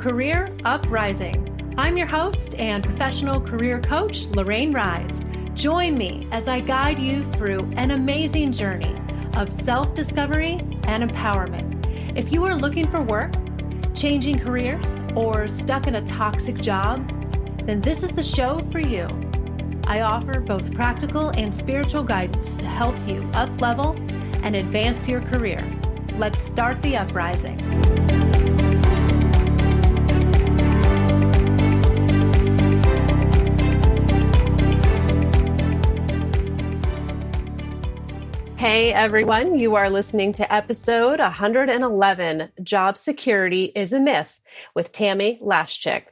Career Uprising. I'm your host and professional career coach, Lorraine. Join me as I guide you through an amazing journey of self-discovery and empowerment. If you are looking for work, changing careers, or stuck in a toxic job, then this is the show for you. I offer both practical and spiritual guidance to help you up-level and advance your career. Let's start the uprising. Hey everyone, you are listening to episode 111, Job Security is a Myth with Tami Lashchyk.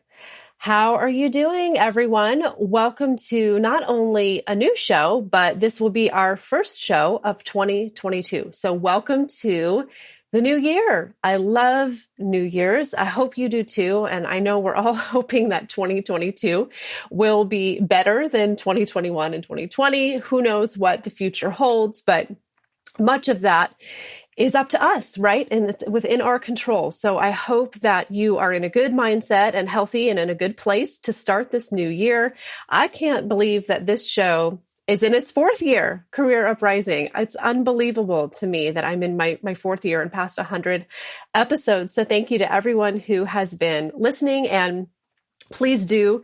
How are you doing, everyone? Welcome to not only a new show, but this will be our first show of 2022. So welcome to the new year. I love New Year's. I hope you do too. And I know we're all hoping that 2022 will be better than 2021 and 2020. Who knows what the future holds, but much of that is up to us, right? And it's within our control. So I hope that you are in a good mindset and healthy and in a good place to start this new year. I can't believe that this show is in its fourth year, Career Uprising. It's unbelievable to me that I'm in my fourth year and past 100 episodes. So thank you to everyone who has been listening, and please do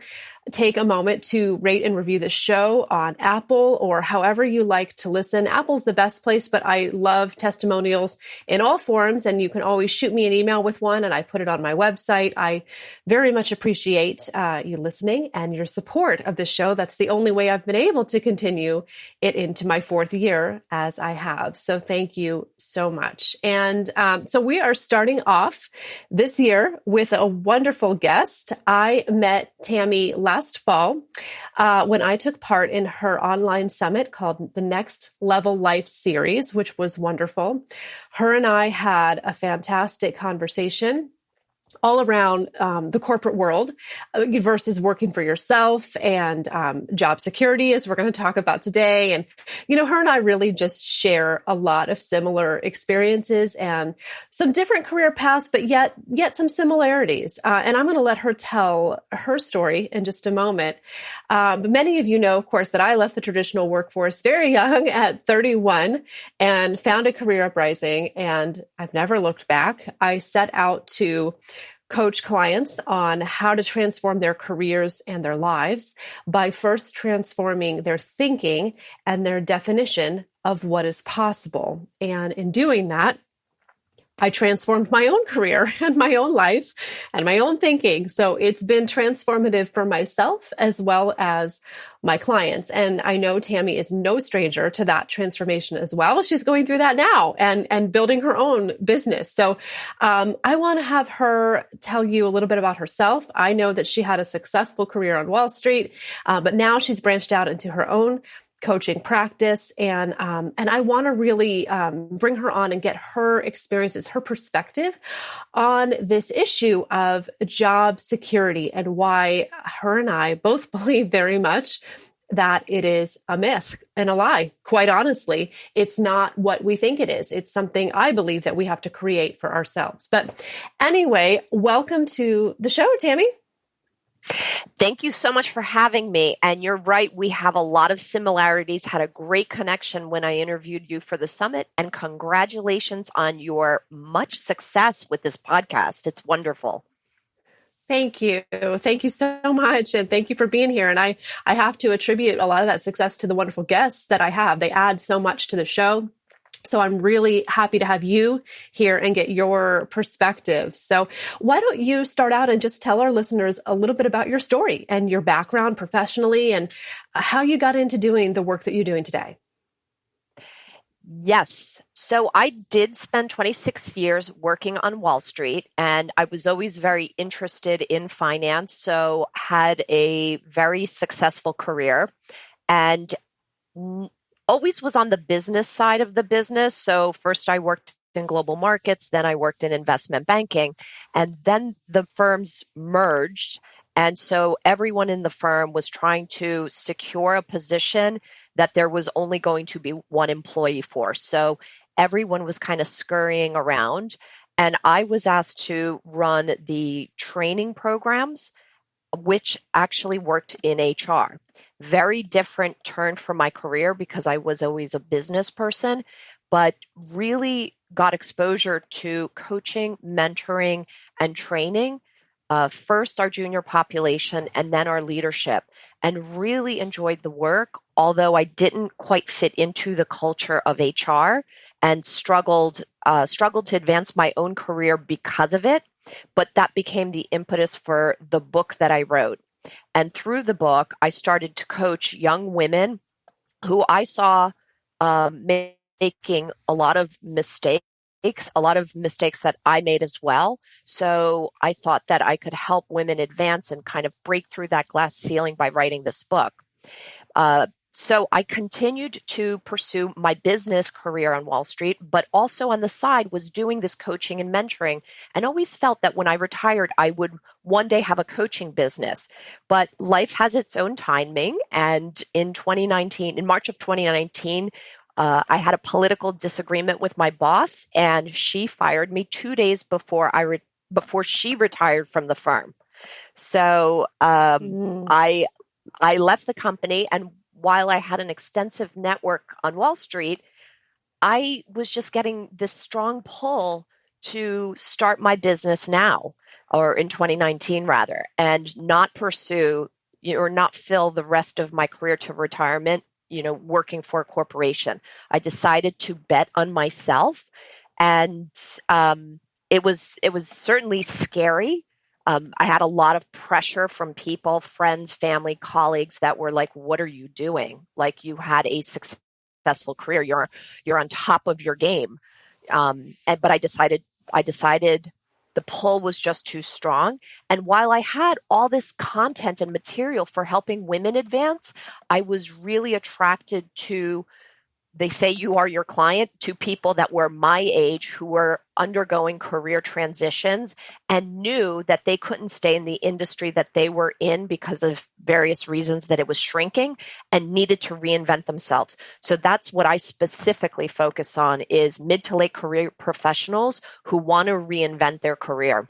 take a moment to rate and review the show on Apple or however you like to listen. Apple's the best place, but I love testimonials in all forms, and you can always shoot me an email with one, and I put it on my website. I very much appreciate you listening and your support of the show. That's the only way I've been able to continue it into my fourth year as I have. So thank you so much. And so we are starting off this year with a wonderful guest. I met Tami last fall when I took part in her online summit called the Next Level Life series, which was wonderful. Her and I had a fantastic conversation all around the corporate world versus working for yourself, and job security, as we're going to talk about today. And, you know, her and I really just share a lot of similar experiences and some different career paths, but yet some similarities. And I'm going to let her tell her story in just a moment. But many of you know, of course, that I left the traditional workforce very young at 31 and founded Career Uprising, and I've never looked back. I set out to coach clients on how to transform their careers and their lives by first transforming their thinking and their definition of what is possible. And in doing that, I transformed my own career and my own life and my own thinking. So it's been transformative for myself as well as my clients. And I know Tami is no stranger to that transformation as well. She's going through that now and building her own business. So I want to have her tell you a little bit about herself. I know that she had a successful career on Wall Street, but now she's branched out into her own coaching practice. And I want to really bring her on and get her experiences, her perspective on this issue of job security and why her and I both believe very much that it is a myth and a lie. Quite honestly, it's not what we think it is. It's something I believe that we have to create for ourselves. But anyway, welcome to the show, Tami. Thank you so much for having me. And you're right, we have a lot of similarities, had a great connection when I interviewed you for the summit, and congratulations on your much success with this podcast. It's wonderful. Thank you. Thank you so much. And thank you for being here. And I have to attribute a lot of that success to the wonderful guests that I have. They add so much to the show. So I'm really happy to have you here and get your perspective. So why don't you start out and just tell our listeners a little bit about your story and your background professionally and how you got into doing the work that you're doing today? Yes. So I did spend 26 years working on Wall Street, and I was always very interested in finance. So had a very successful career and always was on the business side of the business. So first I worked in global markets, then I worked in investment banking, and then the firms merged. And so everyone in the firm was trying to secure a position that there was only going to be one employee for. So everyone was kind of scurrying around. And I was asked to run the training programs, which actually worked in HR. Very different turn for my career because I was always a business person, but really got exposure to coaching, mentoring, and training. First, our junior population, and then our leadership, and really enjoyed the work. Although I didn't quite fit into the culture of HR and struggled to advance my own career because of it. But that became the impetus for the book that I wrote. And through the book, I started to coach young women who I saw making a lot of mistakes that I made as well. So I thought that I could help women advance and kind of break through that glass ceiling by writing this book. So I continued to pursue my business career on Wall Street, but also on the side was doing this coaching and mentoring, and always felt that when I retired, I would one day have a coaching business. But life has its own timing. And in March of 2019, I had a political disagreement with my boss, and she fired me 2 days before she retired from the firm. So I left the company, and while I had an extensive network on Wall Street, I was just getting this strong pull to start my business now, or in 2019 rather, and not pursue or not fill the rest of my career to retirement, working for a corporation. I decided to bet on myself, and it was certainly scary. I had a lot of pressure from people, friends, family, colleagues that were like, "What are you doing? Like, you had a successful career. You're on top of your game." But I decided the pull was just too strong. And while I had all this content and material for helping women advance, I was really attracted to, they say you are your client, to people that were my age who were undergoing career transitions and knew that they couldn't stay in the industry that they were in because of various reasons, that it was shrinking, and needed to reinvent themselves. So that's what I specifically focus on, is mid to late career professionals who want to reinvent their career.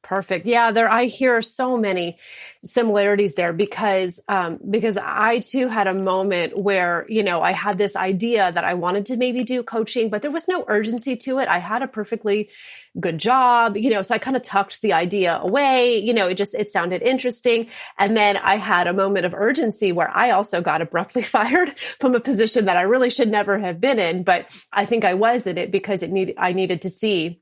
Perfect. Yeah, I hear so many similarities there because I too had a moment where, I had this idea that I wanted to maybe do coaching, but there was no urgency to it. I had a perfectly good job, so I kind of tucked the idea away. It sounded interesting. And then I had a moment of urgency where I also got abruptly fired from a position that I really should never have been in. But I think I was in it because I needed to see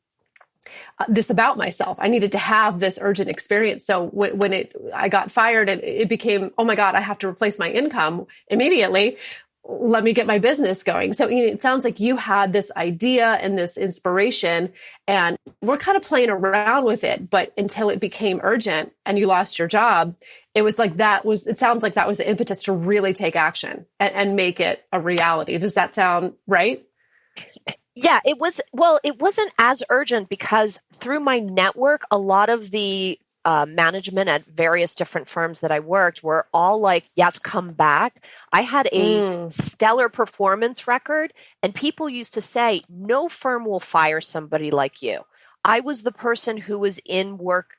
this about myself. I needed to have this urgent experience. So when I got fired and it became, oh my God, I have to replace my income immediately. Let me get my business going. So it sounds like you had this idea and this inspiration, and we're kind of playing around with it, but until it became urgent and you lost your job, it sounds like that was the impetus to really take action and make it a reality. Does that sound right? Yeah, it was. Well, it wasn't as urgent because through my network, a lot of the management at various different firms that I worked were all like, "Yes, come back." I had a stellar performance record, and people used to say, "No firm will fire somebody like you." I was the person who was in work,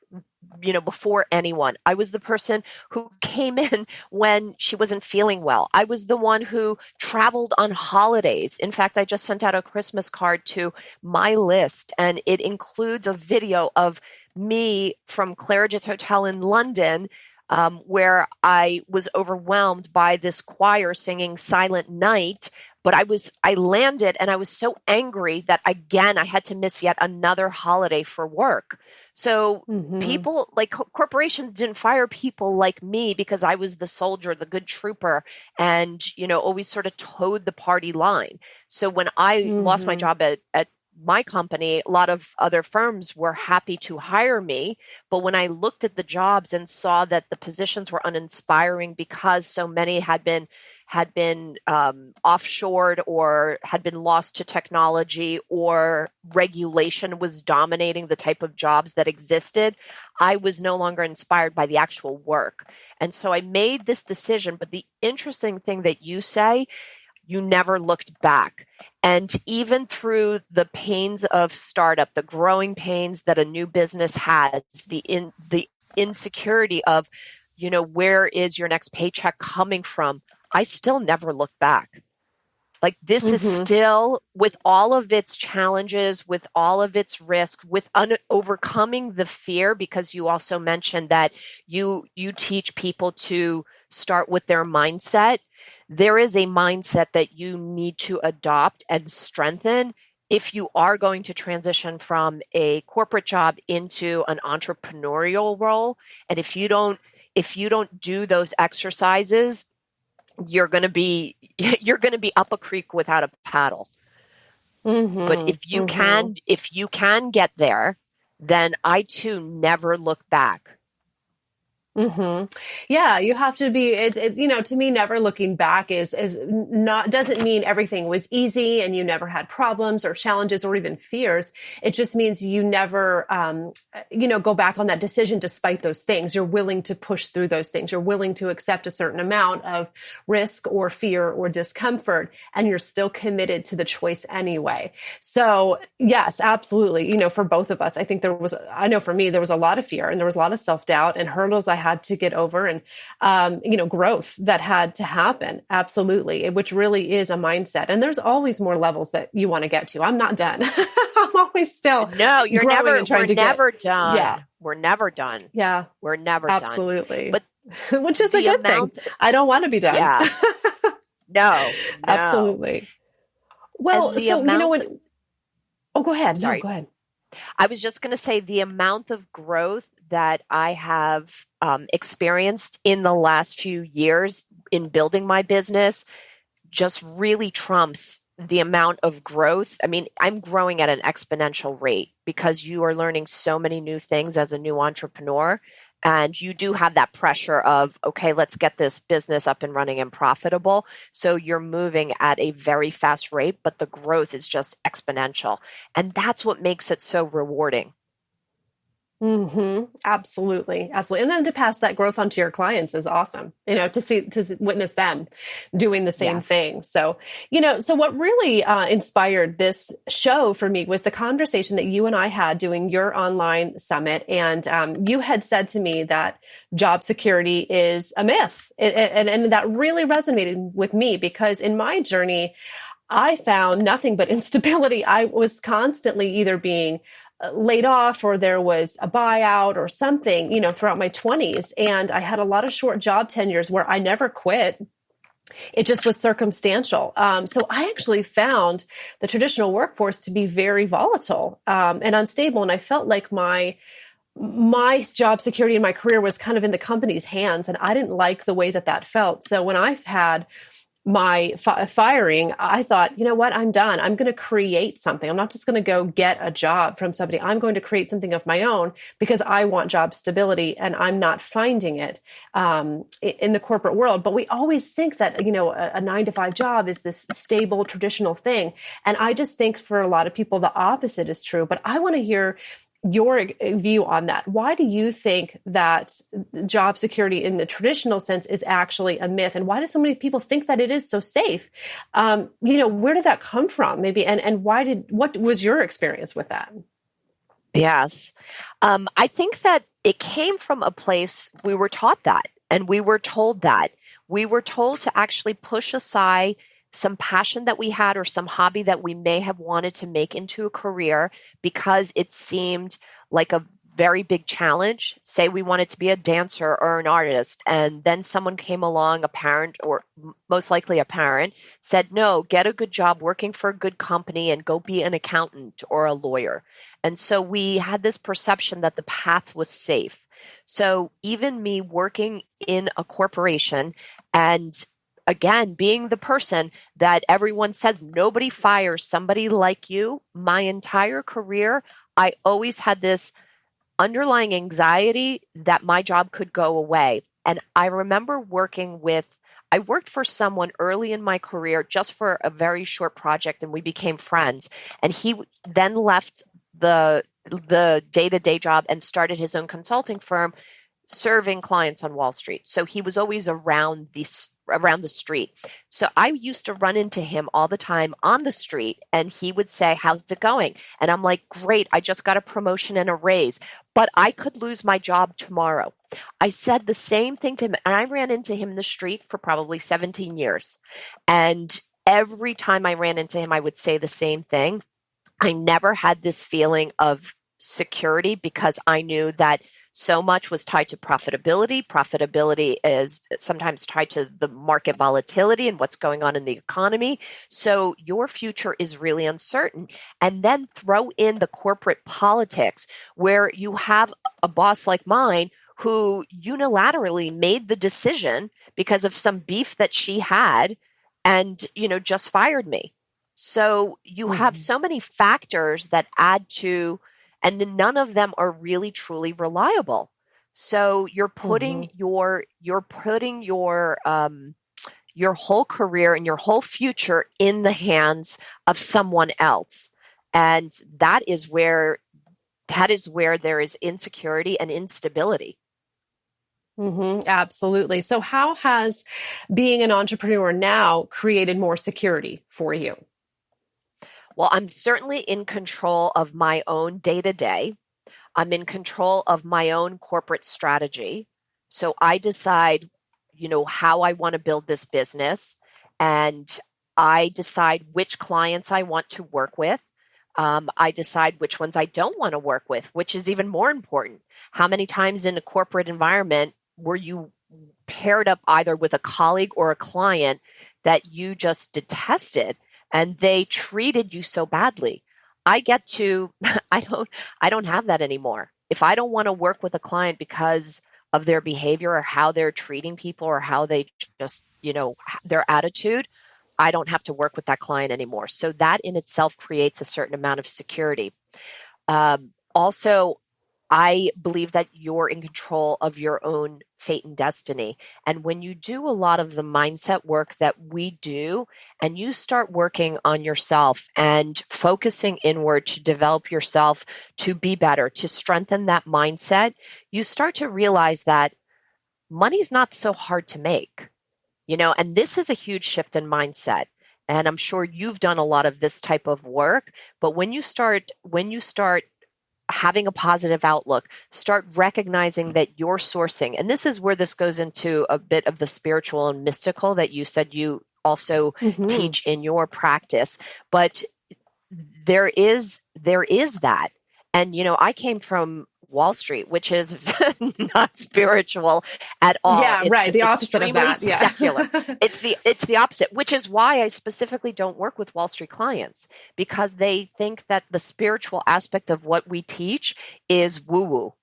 before anyone. I was the person who came in when she wasn't feeling well. I was the one who traveled on holidays. In fact, I just sent out a Christmas card to my list, and it includes a video of me from Claridge's Hotel in London, where I was overwhelmed by this choir singing Silent Night. But I landed and I was so angry that again, I had to miss yet another holiday for work. So people like corporations didn't fire people like me because I was the soldier, the good trooper, and, always sort of towed the party line. So when I lost my job at my company, a lot of other firms were happy to hire me. But when I looked at the jobs and saw that the positions were uninspiring because so many had been offshored or had been lost to technology, or regulation was dominating the type of jobs that existed, I was no longer inspired by the actual work. And so I made this decision. But the interesting thing that you say, you never looked back. And even through the pains of startup, the growing pains that a new business has, the insecurity of, where is your next paycheck coming from? I still never look back. Like this is still, with all of its challenges, with all of its risk, with overcoming the fear, because you also mentioned that you teach people to start with their mindset. There is a mindset that you need to adopt and strengthen if you are going to transition from a corporate job into an entrepreneurial role. And if you don't do those exercises, you're going to be up a creek without a paddle. But if you can get there, then I too never look back. Yeah, you have to be, to me, never looking back is not, doesn't mean everything was easy and you never had problems or challenges or even fears. It just means you never, go back on that decision despite those things. You're willing to push through those things. You're willing to accept a certain amount of risk or fear or discomfort, and you're still committed to the choice anyway. So yes, absolutely. For both of us, I know for me, there was a lot of fear and there was a lot of self-doubt and hurdles I had to get over, and growth that had to happen. Absolutely. Which really is a mindset. And there's always more levels that you want to get to. I'm not done. I'm always still you're growing never done. Yeah. We're never done. Yeah. We're never absolutely done. But which is a good thing. I don't want to be done. Yeah. No. Absolutely. Well, so oh, go ahead. Sorry. No, go ahead. I was just going to say the amount of growth that I have experienced in the last few years in building my business just really trumps the amount of growth. I mean, I'm growing at an exponential rate because you are learning so many new things as a new entrepreneur. And you do have that pressure of, okay, let's get this business up and running and profitable. So you're moving at a very fast rate, but the growth is just exponential. And that's what makes it so rewarding. Absolutely. Absolutely. And then to pass that growth on to your clients is awesome, to witness them doing the same thing. So, so what really inspired this show for me was the conversation that you and I had doing your online summit. And you had said to me that job security is a myth. And that really resonated with me because in my journey, I found nothing but instability. I was constantly either being laid off or there was a buyout or something, throughout my 20s. And I had a lot of short job tenures where I never quit. It just was circumstantial. So I actually found the traditional workforce to be very volatile and unstable. And I felt like my job security in my career was kind of in the company's hands. And I didn't like the way that felt. So when I've had my firing, I thought, you know what, I'm done. I'm going to create something. I'm not just going to go get a job from somebody. I'm going to create something of my own because I want job stability and I'm not finding it in the corporate world. But we always think that, a 9-to-5 job is this stable, traditional thing. And I just think for a lot of people, the opposite is true. But I want to hear your view on that. Why do you think that job security in the traditional sense is actually a myth? And why do so many people think that it is so safe? Where did that come from maybe? And what was your experience with that? Yes. I think that it came from a place we were taught that, and we were told that. We were told to actually push aside some passion that we had or some hobby that we may have wanted to make into a career because it seemed like a very big challenge. Say we wanted to be a dancer or an artist, and then someone came along, a parent or most likely a parent, said, no, get a good job working for a good company and go be an accountant or a lawyer. And so we had this perception that the path was safe. So even me working in a corporation and again, being the person that everyone says nobody fires somebody like you, my entire career, I always had this underlying anxiety that my job could go away. And I remember I worked for someone early in my career just for a very short project, and we became friends. And he then left the day-to-day job and started his own consulting firm serving clients on Wall Street. So he was always around around the street. So I used to run into him all the time on the street, and he would say, "How's it going?" And I'm like, "Great, I just got a promotion and a raise, but I could lose my job tomorrow." I said the same thing to him, and I ran into him in the street for probably 17 years. And every time I ran into him, I would say the same thing. I never had this feeling of security because I knew that so much was tied to profitability. Profitability is sometimes tied to the market volatility and what's going on in the economy. So your future is really uncertain. And then throw in the corporate politics where you have a boss like mine who unilaterally made the decision because of some beef that she had and, just fired me. So you have so many factors that add to, and none of them are really truly reliable. So you're putting your whole career and your whole future in the hands of someone else. And that is where there is insecurity and instability. Absolutely. So how has being an entrepreneur now created more security for you? Well, I'm certainly in control of my own day-to-day. I'm in control of my own corporate strategy. So I decide, how I want to build this business, and I decide which clients I want to work with. I decide which ones I don't want to work with, which is even more important. How many times in a corporate environment were you paired up either with a colleague or a client that you just detested and they treated you so badly? I don't have that anymore. If I don't want to work with a client because of their behavior or how they're treating people or how they just, their attitude, I don't have to work with that client anymore. So that in itself creates a certain amount of security. Also, I believe that you're in control of your own fate and destiny. And when you do a lot of the mindset work that we do, and you start working on yourself and focusing inward to develop yourself to be better, to strengthen that mindset, you start to realize that money's not so hard to make, and this is a huge shift in mindset. And I'm sure you've done a lot of this type of work, but when you start having a positive outlook, start recognizing that you're sourcing. And this is where this goes into a bit of the spiritual and mystical that you said you also teach in your practice. But there is that. And, I came from Wall Street, which is not spiritual at all. Yeah, it's right. The opposite of that. Yeah. Secular. It's the opposite, which is why I specifically don't work with Wall Street clients, because they think that the spiritual aspect of what we teach is woo-woo.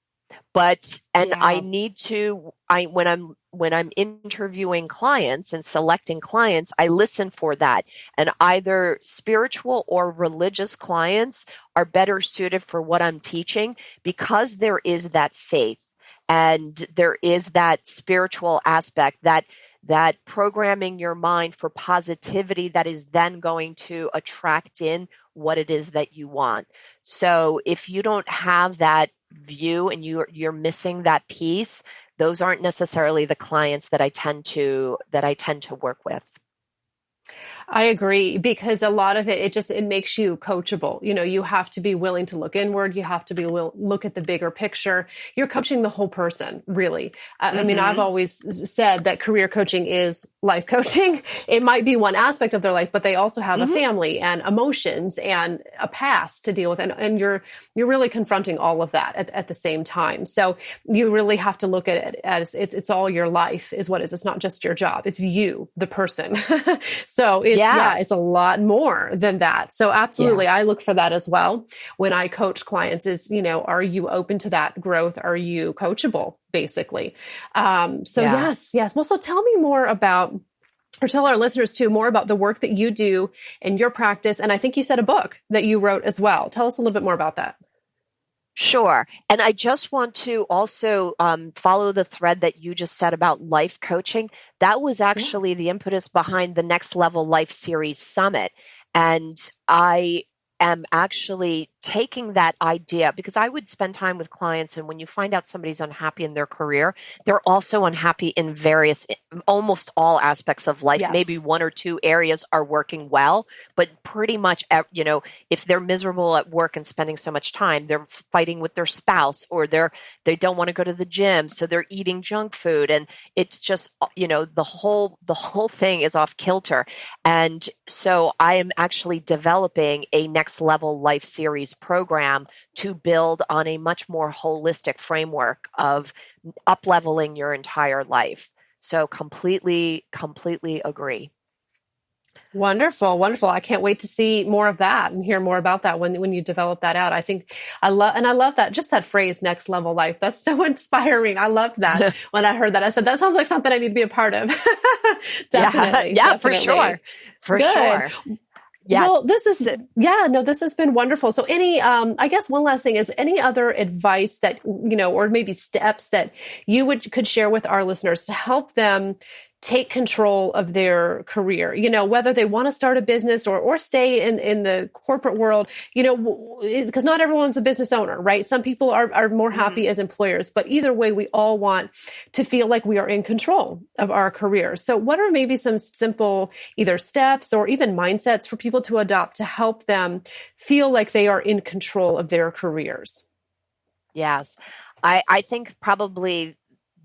I need to, when I'm interviewing clients and selecting clients, I listen for that. And either spiritual or religious clients are better suited for what I'm teaching because there is that faith and there is that spiritual aspect, that programming your mind for positivity that is then going to attract in what it is that you want. So if you don't have that view and you're missing that piece, those aren't necessarily the clients that I tend to work with. I agree, because a lot of it makes you coachable. You have to be willing to look inward. You have to be look at the bigger picture. You're coaching the whole person, really. I mean, I've always said that career coaching is life coaching. It might be one aspect of their life, but they also have a family and emotions and a past to deal with. And you're really confronting all of that at the same time. So you really have to look at it as it's all your life is what it is. It's not just your job. It's you, the person. So it's a lot more than that. So absolutely. I look for that as well. When I coach clients is, are you open to that growth? Are you coachable, basically? Yes. Well, so tell me more about, or tell our listeners too, more about the work that you do in your practice. And I think you said a book that you wrote as well. Tell us a little bit more about that. Sure. And I just want to also follow the thread that you just said about life coaching. That was actually the impetus behind the Next Level Life Series Summit. And I am actually taking that idea, because I would spend time with clients, and when you find out somebody's unhappy in their career, they're also unhappy in almost all aspects of life. Yes. Maybe one or two areas are working well, but pretty much, if they're miserable at work and spending so much time, they're fighting with their spouse, or they don't want to go to the gym, so they're eating junk food, and it's just, the whole thing is off kilter. And so I am actually developing a Next Level Life series program to build on a much more holistic framework of up-leveling your entire life. So completely agree. Wonderful. Wonderful. I can't wait to see more of that and hear more about that when you develop that out. I love that, just that phrase, next level life. That's so inspiring. I loved that when I heard that. I said, that sounds like something I need to be a part of. Definitely. Yeah, definitely. for sure. For Good. sure. Yes. Well, this has been wonderful. So I guess one last thing is, any other advice that, or maybe steps that you could share with our listeners to help them take control of their career, whether they want to start a business or stay in the corporate world, because not everyone's a business owner, right? Some people are more happy as employers, but either way, we all want to feel like we are in control of our careers. So what are maybe some simple either steps or even mindsets for people to adopt to help them feel like they are in control of their careers? Yes. I think probably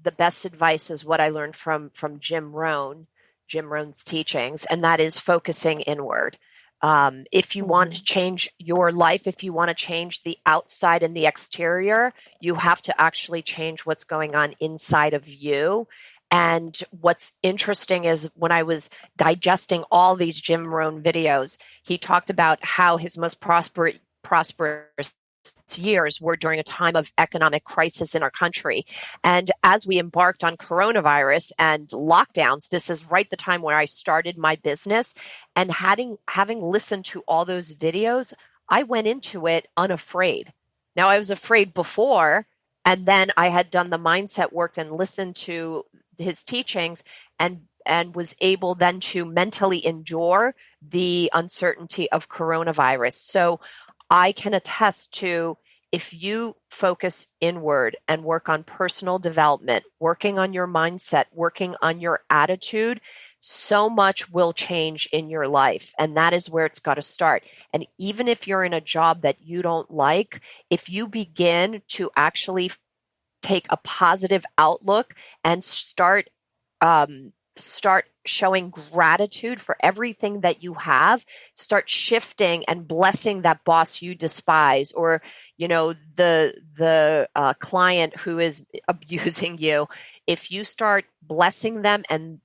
the best advice is what I learned from Jim Rohn's teachings, and that is focusing inward. If you want to change your life, if you want to change the outside and the exterior, you have to actually change what's going on inside of you. And what's interesting is, when I was digesting all these Jim Rohn videos, he talked about how his most prosperous years were during a time of economic crisis in our country. And as we embarked on coronavirus and lockdowns, this is right the time where I started my business. And having listened to all those videos, I went into it unafraid. Now, I was afraid before, and then I had done the mindset work and listened to his teachings, and was able then to mentally endure the uncertainty of coronavirus. So I can attest to, if you focus inward and work on personal development, working on your mindset, working on your attitude, so much will change in your life. And that is where it's got to start. And even if you're in a job that you don't like, if you begin to actually take a positive outlook and start showing gratitude for everything that you have, start shifting and blessing that boss you despise, or, the client who is abusing you. If you start blessing them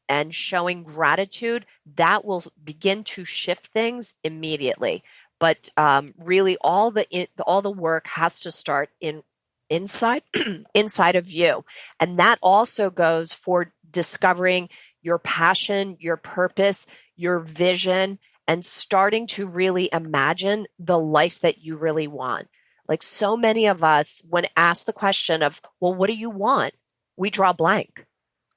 and showing gratitude, that will begin to shift things immediately. But really, all the work has to start inside of you. And that also goes for discovering your passion, your purpose, your vision, and starting to really imagine the life that you really want. Like, so many of us, when asked the question of, well, what do you want? We draw blank.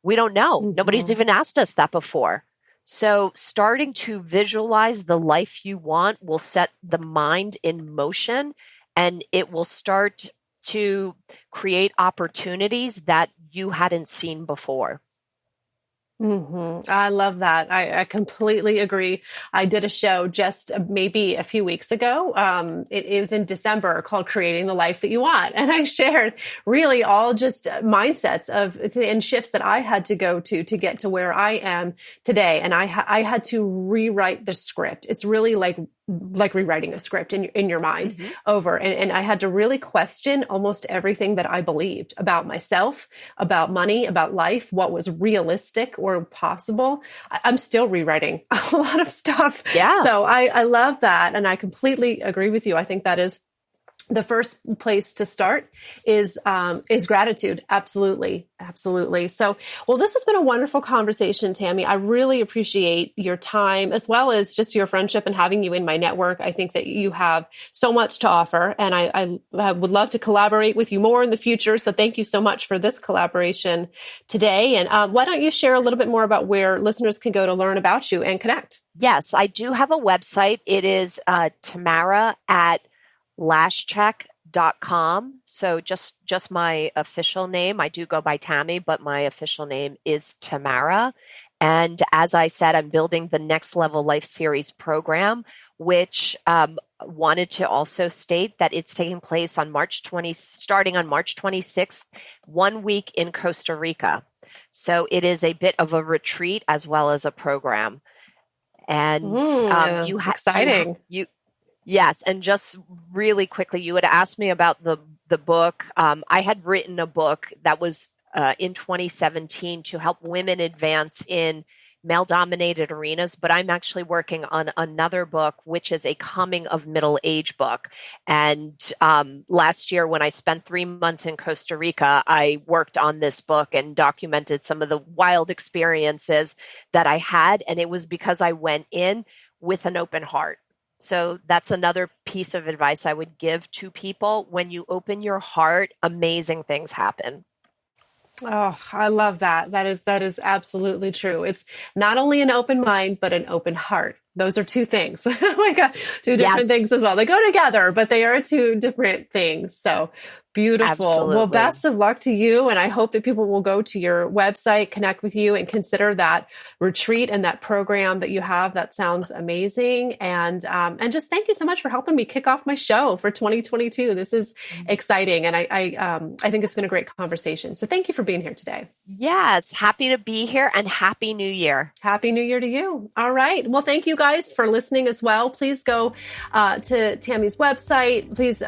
We don't know. Mm-hmm. Nobody's even asked us that before. So starting to visualize the life you want will set the mind in motion, and it will start to create opportunities that you hadn't seen before. Mm-hmm. I love that. I completely agree. I did a show just maybe a few weeks ago. It was in December, called Creating the Life That You Want. And I shared really all just mindsets and shifts that I had to go to get to where I am today. And I had to rewrite the script. It's really like rewriting a script in your mind mm-hmm. over. And I had to really question almost everything that I believed about myself, about money, about life, what was realistic or possible. I'm still rewriting a lot of stuff. Yeah. So I love that. And I completely agree with you. I think that is the first place to start is gratitude. Absolutely. Absolutely. So, well, this has been a wonderful conversation, Tami. I really appreciate your time, as well as just your friendship and having you in my network. I think that you have so much to offer, and I would love to collaborate with you more in the future. So thank you so much for this collaboration today. And why don't you share a little bit more about where listeners can go to learn about you and connect? Yes, I do have a website. It is Tamara at Lashchyk.com. So just my official name. I do go by Tami, but my official name is Tamara. And as I said, I'm building the Next Level Life Series program, which wanted to also state that it's taking place on starting on March 26th, 1 week in Costa Rica. So it is a bit of a retreat as well as a program. And exciting. Yes, and just really quickly, you had asked me about the book. I had written a book that was in 2017 to help women advance in male-dominated arenas, but I'm actually working on another book, which is a coming of middle age book. And last year, when I spent 3 months in Costa Rica, I worked on this book and documented some of the wild experiences that I had. And it was because I went in with an open heart. So that's another piece of advice I would give to people. When you open your heart, amazing things happen. Oh, I love that. That is absolutely true. It's not only an open mind, but an open heart. Those are two things. Oh my God, two different things as well. They go together, but they are two different things. So beautiful. Absolutely. Well, best of luck to you. And I hope that people will go to your website, connect with you, and consider that retreat and that program that you have. That sounds amazing. And just thank you so much for helping me kick off my show for 2022. This is exciting. And I think it's been a great conversation. So thank you for being here today. Yes. Happy to be here, and Happy New Year. Happy New Year to you. All right. Well, thank you guys for listening as well. Please go to Tami's website. Please,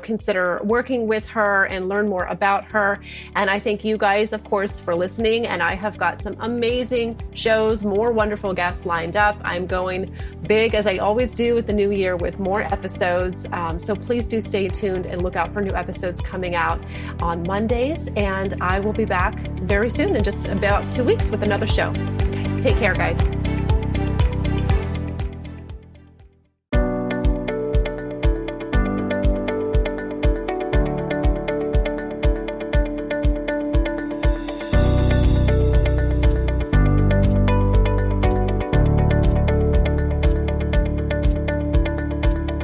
consider working with her and learn more about her. And I thank you guys, of course, for listening. And I have got some amazing shows, more wonderful guests lined up. I'm going big, as I always do with the new year, with more episodes. So please do stay tuned and look out for new episodes coming out on Mondays. And I will be back very soon, in just about 2 weeks, with another show. Okay, take care, guys.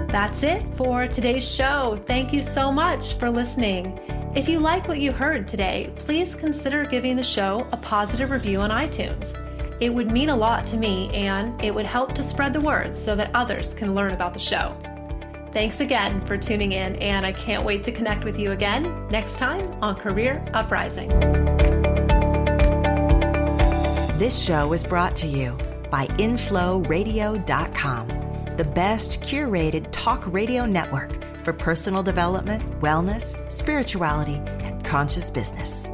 That's it for today's show. Thank you so much for listening. If you like what you heard today, please consider giving the show a positive review on iTunes. It would mean a lot to me, and it would help to spread the word so that others can learn about the show. Thanks again for tuning in, and I can't wait to connect with you again next time on Career Uprising. This show is brought to you by InflowRadio.com, the best curated talk radio network for personal development, wellness, spirituality, and conscious business.